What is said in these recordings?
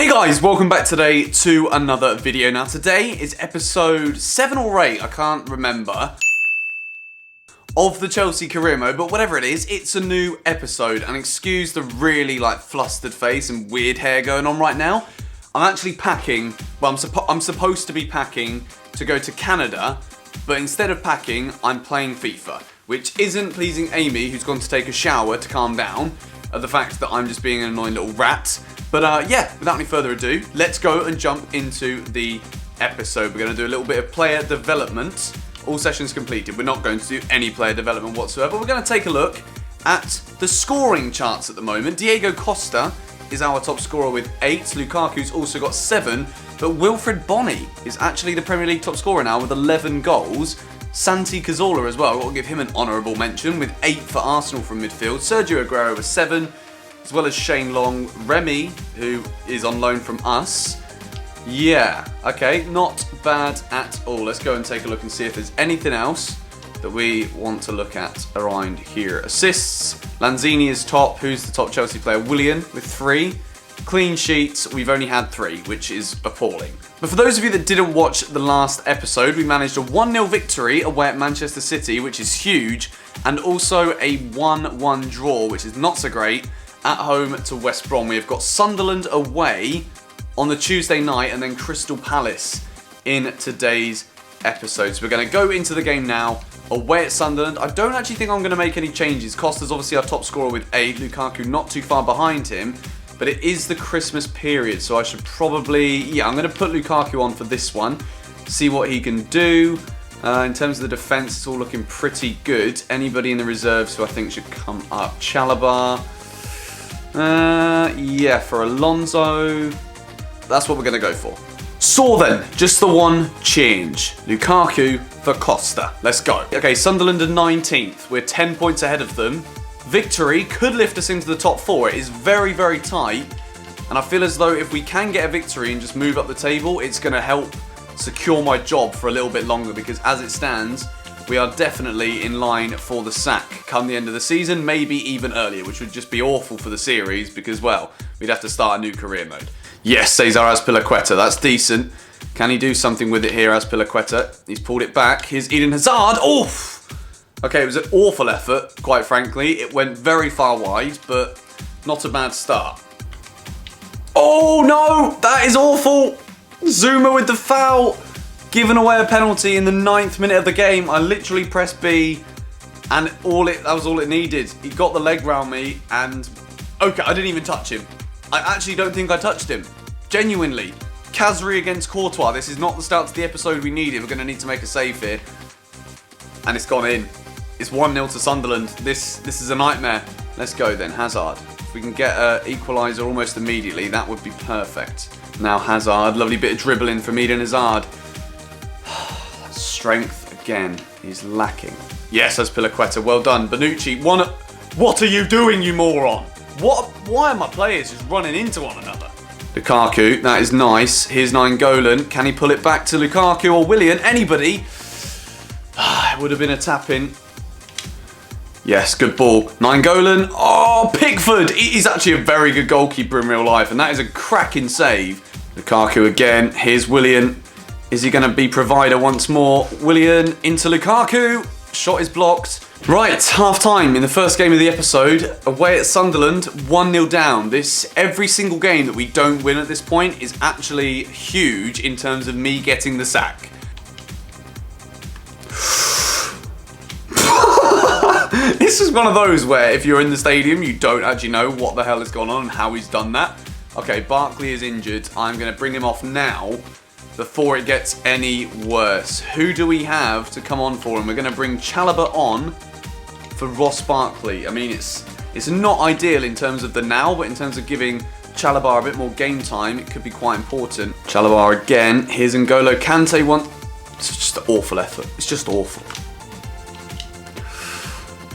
Hey guys, welcome back today to another video. Now today is episode 7 or 8, I can't remember, of the Chelsea career mode, but whatever it is, it's a new episode, and excuse the really flustered face and weird hair going on right now. I'm actually packing, well I'm supposed to be packing to go to Canada, but instead of packing, I'm playing FIFA, which isn't pleasing Amy, who's gone to take a shower to calm down at the fact that I'm just being an annoying little rat. But yeah, without any further ado, let's go and jump into the episode. We're going to do a little bit of player development. All sessions completed. We're not going to do any player development whatsoever. We're going to take a look at the scoring charts at the moment. Diego Costa is our top scorer with 8. Lukaku's also got 7. But Wilfried Bony is actually the Premier League top scorer now with 11 goals. Santi Cazorla as well. I've got to give him an honourable mention with 8 for Arsenal from midfield. Sergio Aguero with 7. As well as Shane Long, Remy, who is on loan from us. Yeah, okay, not bad at all. Let's go and take a look and see if there's anything else that we want to look at around here. Assists, Lanzini is top. Who's the top Chelsea player? Willian with 3. Clean sheets, we've only had 3, which is appalling. But for those of you that didn't watch the last episode, we managed a 1-0 victory away at Manchester City, which is huge, and also a 1-1 draw, which is not so great, at home to West Brom. We have got Sunderland away on the Tuesday night and then Crystal Palace in today's episode. So we're going to go into the game now away at Sunderland. I don't actually think I'm going to make any changes. Costa's obviously our top scorer with 8. Lukaku not too far behind him. But it is the Christmas period, so I should probably... Yeah, I'm going to put Lukaku on for this one. See what he can do. In terms of the defence, it's all looking pretty good. Anybody in the reserves who I think should come up? Chalobah. Yeah, for Alonso, that's what we're going to go for. So then, just the one change. Lukaku for Costa. Let's go. Okay, Sunderland are 19th. We're 10 points ahead of them. Victory could lift us into the top 4. It is very, very tight. And I feel as though if we can get a victory and just move up the table, it's going to help secure my job for a little bit longer. Because as it stands, we are definitely in line for the sack come the end of the season, maybe even earlier, which would just be awful for the series because, well, we'd have to start a new career mode. Yes, Cesar Azpilicueta, that's decent. Can he do something with it here, Azpilicueta? He's pulled it back. Here's Eden Hazard. Oof! Okay, it was an awful effort, quite frankly. It went very far wide, but not a bad start. Oh, no! That is awful! Zuma with the foul! Giving away a penalty in the 9th minute of the game. I literally pressed B and that was all it needed. He got the leg round me and... Okay, I didn't even touch him. I actually don't think I touched him. Genuinely. Kazri against Courtois. This is not the start to the episode we needed. We're going to need to make a save here. And it's gone in. It's 1-0 to Sunderland. This is a nightmare. Let's go then. Hazard. If we can get an equaliser almost immediately, that would be perfect. Now Hazard. Lovely bit of dribbling from Eden Hazard. Strength again is lacking. Yes, Azpilicueta, well done. Bonucci, what are you doing, you moron? Why are my players just running into one another? Lukaku, that is nice. Here's Nainggolan. Can he pull it back to Lukaku or Willian? Anybody? It would have been a tap-in. Yes, good ball. Nainggolan. Oh, Pickford. He's actually a very good goalkeeper in real life, and that is a cracking save. Lukaku again. Here's Willian. Is he going to be provider once more? Willian into Lukaku. Shot is blocked. Right, half-time in the first game of the episode. Away at Sunderland, 1-0 down. Every single game that we don't win at this point is actually huge in terms of me getting the sack. This is one of those where if you're in the stadium, you don't actually know what the hell has gone on and how he's done that. Okay, Barkley is injured. I'm going to bring him off now, before it gets any worse. Who do we have to come on for him? We're going to bring Chalobah on for Ross Barkley. I mean, it's not ideal in terms of the now, but in terms of giving Chalobah a bit more game time, it could be quite important. Chalobah again. Here's N'Golo Kante one. It's just an awful effort. It's just awful.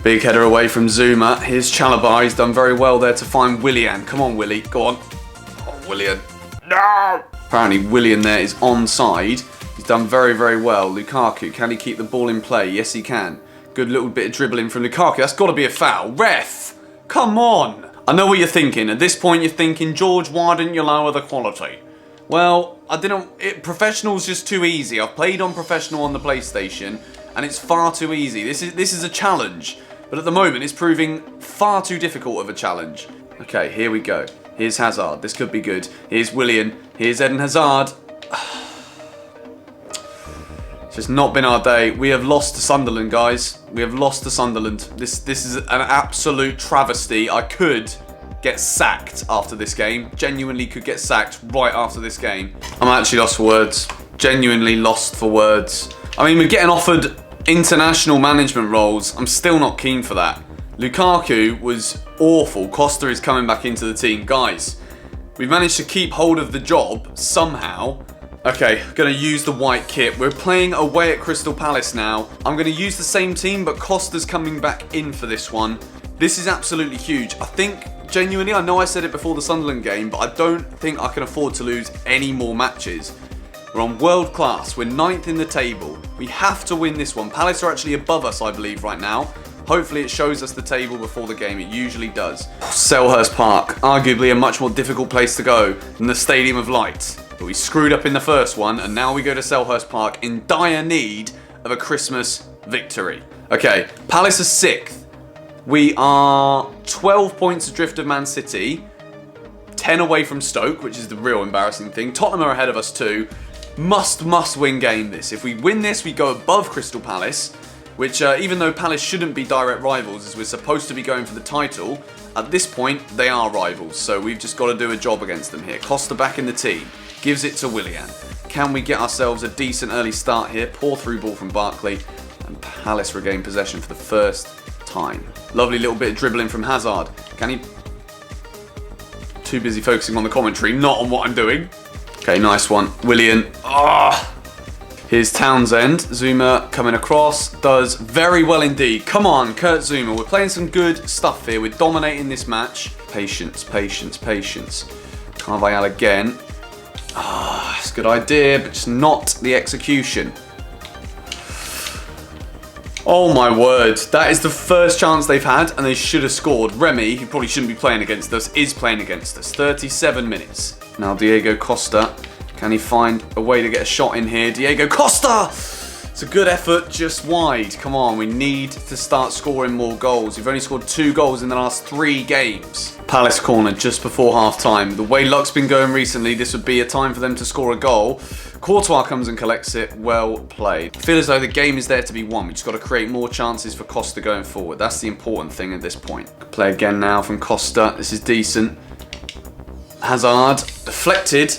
Big header away from Zuma. Here's Chalobah. He's done very well there to find Willian. Come on, Willie. Go on. Oh, Willian. No! Apparently Willian there is onside. He's done very, very well. Lukaku, can he keep the ball in play? Yes, he can. Good little bit of dribbling from Lukaku. That's got to be a foul. Ref! Come on! I know what you're thinking. At this point, you're thinking, George, why didn't you lower the quality? Well, I didn't. Professional's just too easy. I've played on professional on the PlayStation, and it's far too easy. This is a challenge, but at the moment, it's proving far too difficult of a challenge. Okay, here we go. Here's Hazard. This could be good. Here's Willian. Here's Eden Hazard. It's just not been our day. We have lost to Sunderland, guys. We have lost to Sunderland. This is an absolute travesty. I could get sacked after this game. Genuinely could get sacked right after this game. I'm actually lost for words. Genuinely lost for words. I mean, we're getting offered international management roles. I'm still not keen for that. Lukaku was awful. Costa is coming back into the team. Guys, we've managed to keep hold of the job somehow. Okay, gonna use the white kit. We're playing away at Crystal Palace now. I'm gonna use the same team, but Costa's coming back in for this one. This is absolutely huge. I think, genuinely, I know I said it before the Sunderland game, but I don't think I can afford to lose any more matches. We're on world class. We're 9th in the table. We have to win this one. Palace are actually above us, I believe, right now. Hopefully it shows us the table before the game. It usually does. Selhurst Park, arguably a much more difficult place to go than the Stadium of Light. But we screwed up in the first one, and now we go to Selhurst Park in dire need of a Christmas victory. Okay, Palace are 6th. We are 12 points adrift of Man City, 10 away from Stoke, which is the real embarrassing thing. Tottenham are ahead of us too. Must win game this. If we win this, we go above Crystal Palace, which even though Palace shouldn't be direct rivals as we're supposed to be going for the title, at this point they are rivals, so we've just got to do a job against them here. Costa back in the team, gives it to Willian. Can we get ourselves a decent early start here? Poor through ball from Barkley, and Palace regain possession for the first time. Lovely little bit of dribbling from Hazard. Can he... Too busy focusing on the commentary, not on what I'm doing. Okay, nice one. Willian. Ah! Here's Townsend. Zuma coming across. Does very well indeed. Come on, Kurt Zuma. We're playing some good stuff here. We're dominating this match. Patience, patience, patience. Carvajal again. Ah, it's a good idea, but just not the execution. Oh my word. That is the first chance they've had, and they should have scored. Remy, who probably shouldn't be playing against us, is playing against us. 37 minutes. Now Diego Costa. Can he find a way to get a shot in here? Diego Costa! It's a good effort, just wide. Come on, we need to start scoring more goals. We've only scored 2 goals in the last 3 games. Palace corner just before half-time. The way luck's been going recently, this would be a time for them to score a goal. Courtois comes and collects it. Well played. I feel as though the game is there to be won. We've just got to create more chances for Costa going forward. That's the important thing at this point. Play again now from Costa. This is decent. Hazard, deflected.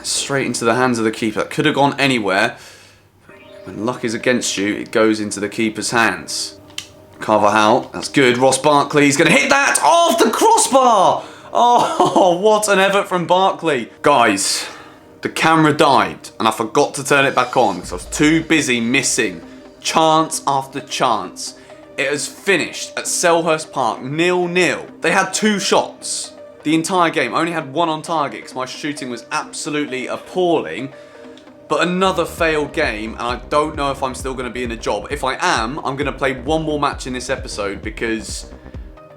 Straight into the hands of the keeper. That could have gone anywhere. When luck is against you, it goes into the keeper's hands. Carvajal, that's good. Ross Barkley's going to hit that off the crossbar. Oh, what an effort from Barkley. Guys, the camera died and I forgot to turn it back on because I was too busy missing chance after chance. It has finished at Selhurst Park 0-0. They had 2 shots. The entire game, I only had 1 on target because my shooting was absolutely appalling. But another failed game, and I don't know if I'm still going to be in a job. If I am, I'm going to play 1 more match in this episode because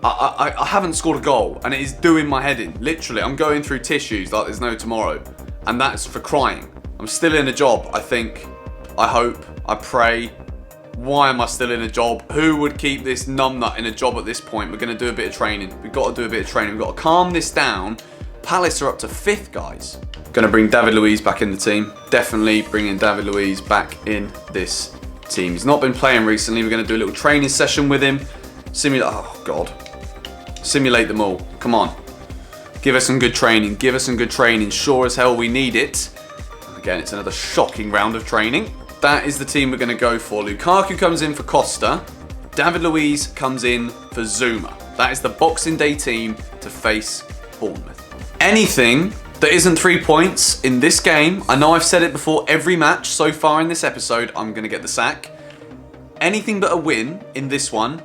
I haven't scored a goal, and it is doing my head in. Literally, I'm going through tissues like there's no tomorrow, and that's for crying. I'm still in a job, I think, I hope, I pray. Why am I still in a job? Who would keep this numbnut in a job at this point? We're going to do a bit of training. We've got to do a bit of training. We've got to calm this down. Palace are up to 5th, guys. Going to bring David Luiz back in the team. Definitely bringing David Luiz back in this team. He's not been playing recently. We're going to do a little training session with him. Oh, God. Simulate them all. Come on. Give us some good training. Give us some good training. Sure as hell we need it. Again, it's another shocking round of training. That is the team we're going to go for. Lukaku comes in for Costa. David Luiz comes in for Zuma. That is the Boxing Day team to face Bournemouth. Anything that isn't 3 points in this game, I know I've said it before every match so far in this episode, I'm going to get the sack. Anything but a win in this one,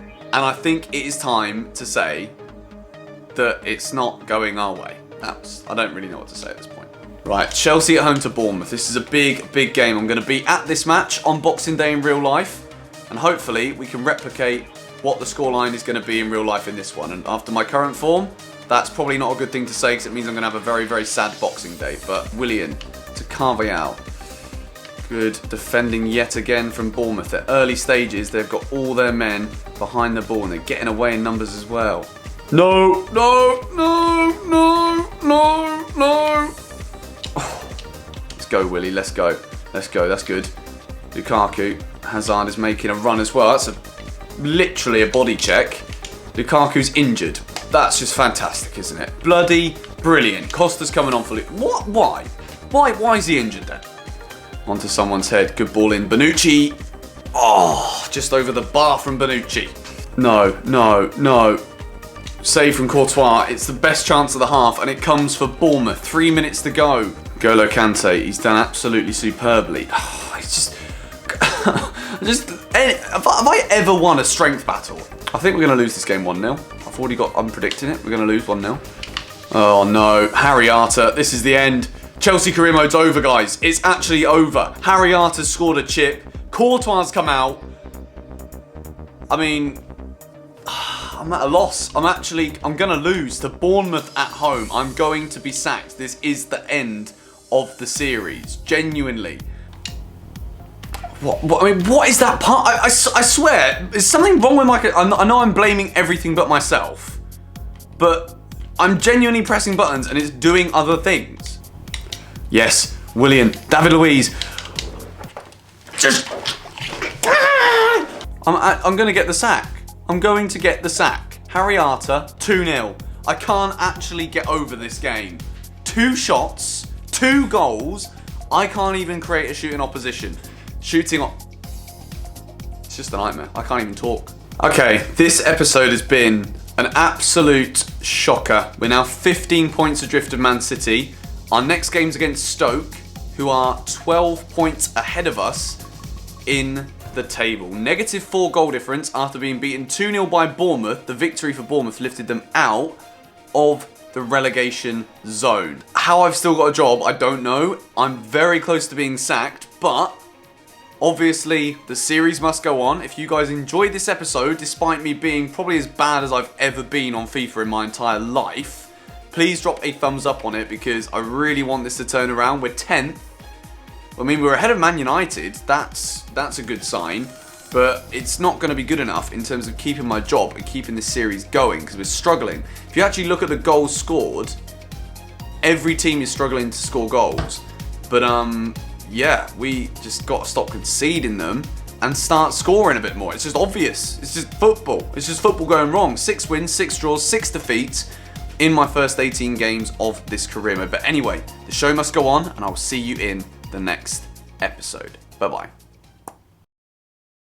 and I think it is time to say that it's not going our way. I don't really know what to say at this point. Right, Chelsea at home to Bournemouth. This is a big, big game. I'm going to be at this match on Boxing Day in real life, and hopefully we can replicate what the scoreline is going to be in real life in this one. And after my current form, that's probably not a good thing to say because it means I'm going to have a very, very sad Boxing Day. But Willian to carve out. Good defending yet again from Bournemouth. At early stages, they've got all their men behind the ball and they're getting away in numbers as well. No, no, no, no, no, no. Oh, let's go, Willie. Let's go. Let's go. That's good. Lukaku. Hazard is making a run as well. That's literally a body check. Lukaku's injured. That's just fantastic, isn't it? Bloody brilliant. Costa's coming on for Luke. What? Why? Why is he injured then? Onto someone's head. Good ball in. Bonucci. Oh, just over the bar from Bonucci. No, no, no. Save from Courtois. It's the best chance of the half, and it comes for Bournemouth. 3 minutes to go. Golo Kante. He's done absolutely superbly. Oh, it's have I ever won a strength battle? I think we're going to lose this game 1-0. I'm predicting it. We're going to lose 1-0. Oh no. Harry Arter. This is the end. Chelsea career mode's over, guys. It's actually over. Harry Arter's scored a chip. Courtois come out. I mean, I'm at a loss. I'm going to lose to Bournemouth at home. I'm going to be sacked. This is the end of the series. Genuinely. What is that part? I swear, there's something wrong with my... I know I'm blaming everything but myself, but I'm genuinely pressing buttons and it's doing other things. Yes, Willian, David Luiz. Just... I'm going to get the sack. I'm going to get the sack. Harry Arter, 2-0. I can't actually get over this game. 2 shots, 2 goals. I can't even create a shooting opposition. Shooting on... It's just a nightmare. I can't even talk. Okay, this episode has been an absolute shocker. We're now 15 points adrift of Man City. Our next game's against Stoke, who are 12 points ahead of us in the table. -4 goal difference after being beaten 2-0 by Bournemouth. The victory for Bournemouth lifted them out of the relegation zone. How I've still got a job, I don't know. I'm very close to being sacked, but obviously the series must go on. If you guys enjoyed this episode, despite me being probably as bad as I've ever been on FIFA in my entire life, please drop a thumbs up on it because I really want this to turn around. We're 10th. I mean, we're ahead of Man United. That's a good sign. But it's not going to be good enough in terms of keeping my job and keeping this series going because we're struggling. If you actually look at the goals scored, every team is struggling to score goals. But yeah, we just got to stop conceding them and start scoring a bit more. It's just obvious. It's just football. It's just football going wrong. 6 wins, 6 draws, 6 defeats in my first 18 games of this career mode. But anyway, the show must go on and I will see you in the next episode. Bye-bye.